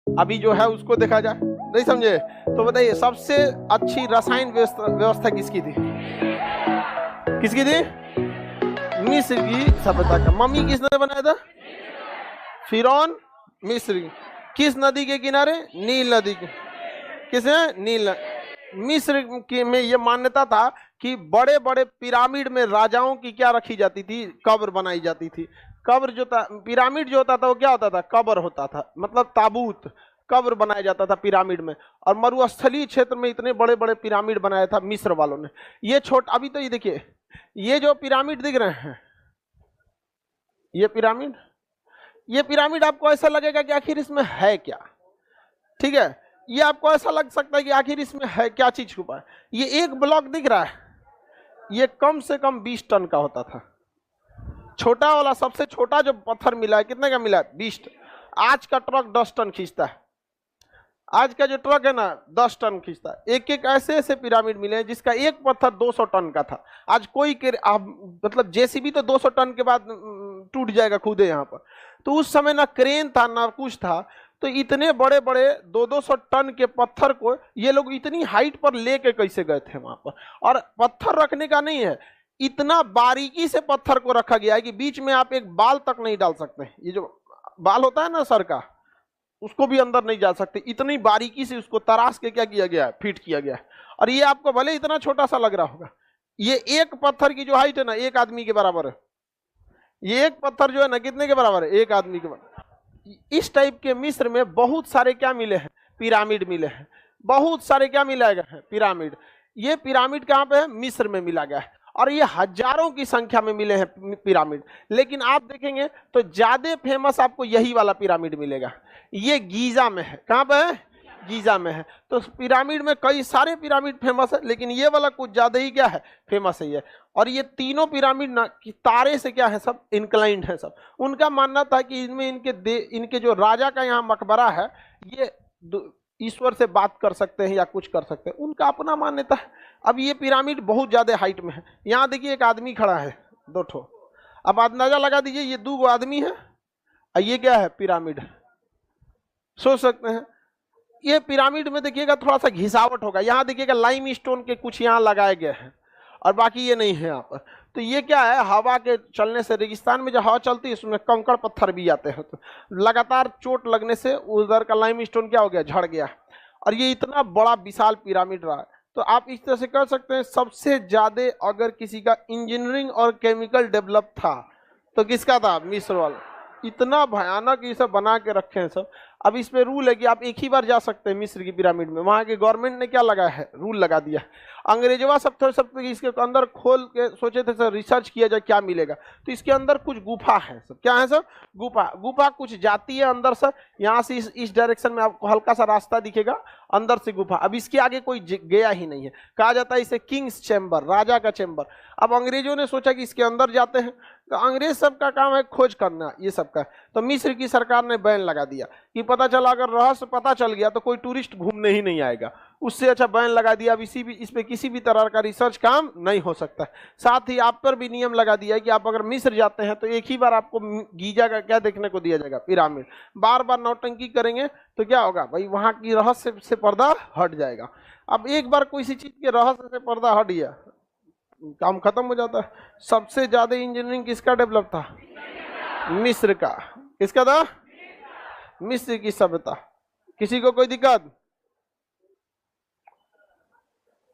अभी जो है उसको देखा जाए, नहीं समझे? तो बताइए सबसे अच्छी रसायन व्यवस्था किसकी थी? किसकी थी? मिस्र की सभ्यता का। मम्मी किसने बनाया था? फिरौन मिस्र की। किस नदी के किनारे? नील नदी के। किसने? नील। मिस्र के में ये मान्यता था कि बड़े बड़े पिरामिड में राजाओं की क्या रखी जाती थी? कब्र बनाई जाती थी। कब्र जो था, पिरामिड जो होता था वो क्या होता था? कब्र होता था, मतलब ताबूत, कब्र बनाया जाता था पिरामिड में। और मरुस्थलीय क्षेत्र में इतने बड़े बड़े पिरामिड बनाया था मिस्र वालों ने। ये छोटा, अभी तो ये देखिए, ये जो पिरामिड दिख रहे हैं, ये पिरामिड आपको ऐसा लगेगा कि आखिर इसमें है क्या? ठीक है, ये आपको ऐसा लग सकता है कि आखिर इसमें है क्या, चीज छुपा है। ये एक ब्लॉक दिख रहा है, ये कम से कम 20 टन का होता था। छोटा वाला, सबसे छोटा जो पत्थर मिला है, कितने का मिला है? 20 टन। आज का ट्रक 10 टन खींचता है। आज का जो ट्रक है ना 10 टन खींचता है। एक एक ऐसे ऐसे पिरामिड मिले हैं जिसका एक पत्थर 200 टन का था। आज कोई मतलब जेसीबी तो 200 टन के बाद टूट जाएगा खुद यहाँ पर। तो उस समय ना क्रेन था ना कुछ था, तो इतने बड़े बड़े 200 टन के पत्थर को ये लोग इतनी हाइट पर लेके कैसे गए थे वहां पर? और पत्थर रखने का नहीं है, इतना बारीकी से पत्थर को रखा गया है कि बीच में आप एक बाल तक नहीं डाल सकते। ये जो बाल होता है ना सर का, उसको भी अंदर नहीं जा सकते। इतनी बारीकी से उसको तराश के क्या किया गया है? फिट किया गया है। और ये आपको भले इतना छोटा सा लग रहा होगा, ये एक पत्थर की जो हाइट है ना, एक आदमी के बराबर है। ये एक पत्थर जो है ना कितने के बराबर है? एक आदमी के बराबर। इस टाइप के मिस्र में बहुत सारे क्या मिले हैं? पिरामिड मिले हैं। बहुत सारे क्या मिला गया है? पिरामिड। ये पिरामिड कहाँ पे है? मिस्र में मिला गया है। और ये हजारों की संख्या में मिले हैं पिरामिड। लेकिन आप देखेंगे तो ज्यादा फेमस आपको यही वाला पिरामिड मिलेगा। ये गीजा में है। कहाँ पे है? गीजा में है। तो पिरामिड में कई सारे पिरामिड फेमस है, लेकिन ये वाला कुछ ज्यादा ही क्या है? फेमस है ये। और ये तीनों पिरामिड ना कि तारे से क्या है? सब इंक्लाइंड है सब। उनका मानना था कि इनमें इनके जो राजा का यहाँ मकबरा है, ये ईश्वर से बात कर सकते हैं या कुछ कर सकते हैं, उनका अपना मान्यता है। अब ये पिरामिड बहुत ज्यादा हाइट में है। यहाँ देखिए एक आदमी खड़ा है, 2 ठो। अब अंदाजा लगा दीजिए ये 2 आदमी है और ये क्या है? पिरामिड। सोच सकते हैं। ये पिरामिड में देखिएगा थोड़ा सा घिसावट होगा। यहाँ देखिएगा लाइम स्टोन के कुछ यहाँ लगाए गए हैं और बाकी ये नहीं है यहाँ पर। तो ये क्या है? हवा के चलने से, रेगिस्तान में जो हवा चलती है उसमें कंकड़ पत्थर भी आते हैं, तो लगातार चोट लगने से उधर का लाइम स्टोन क्या हो गया? झड़ गया। और ये इतना बड़ा विशाल पिरामिड रहा है। तो आप इस तरह से कह सकते हैं सबसे ज्यादा अगर किसी का इंजीनियरिंग और केमिकल डेवलप था तो किसका था? मिस्र वाला। इतना भयानक ये सब बना के रखे हैं सब। अब इस पे रूल है कि आप एक ही बार जा सकते हैं मिस्र की पिरामिड में। वहां के गवर्नमेंट ने क्या लगा है? रूल लगा दिया। अंग्रेजवा सब थोड़े सब इसके अंदर खोल के सोचे थे सर रिसर्च किया जाए क्या मिलेगा। तो इसके अंदर कुछ गुफा है सब। क्या है सर? गुफा कुछ जाती है अंदर सर। यहाँ से इस डायरेक्शन में आपको हल्का सा रास्ता दिखेगा, अंदर से गुफा। अब इसके आगे कोई गया ही नहीं है। कहा जाता है इसे किंग्स चैम्बर, राजा का चैम्बर। अब अंग्रेजों ने सोचा कि इसके अंदर जाते हैं, तो अंग्रेज सबका काम है खोज करना ये सबका। तो मिस्र की सरकार ने बैन लगा दिया कि पता चला अगर रहस्य पता चल गया तो कोई टूरिस्ट घूमने ही नहीं आएगा। उससे अच्छा बैन लगा दिया। अब इस पे किसी भी तरह का रिसर्च काम नहीं हो सकता। साथ ही आप पर भी नियम लगा दिया है कि आप अगर मिस्र जाते हैं तो एक ही बार आपको गीजा का क्या देखने को दिया जाएगा? पिरामिड। बार बार नौटंकी करेंगे तो क्या होगा भाई? वहां की रहस्य से पर्दा हट जाएगा। अब एक बार कोई सी चीज के रहस्य से पर्दा हट गया, काम खत्म हो जाता है। सबसे ज्यादा इंजीनियरिंग किसका डेवलप था? मिस्र का। किसका था? मिस्र की सभ्यता। किसी को कोई दिक्कत?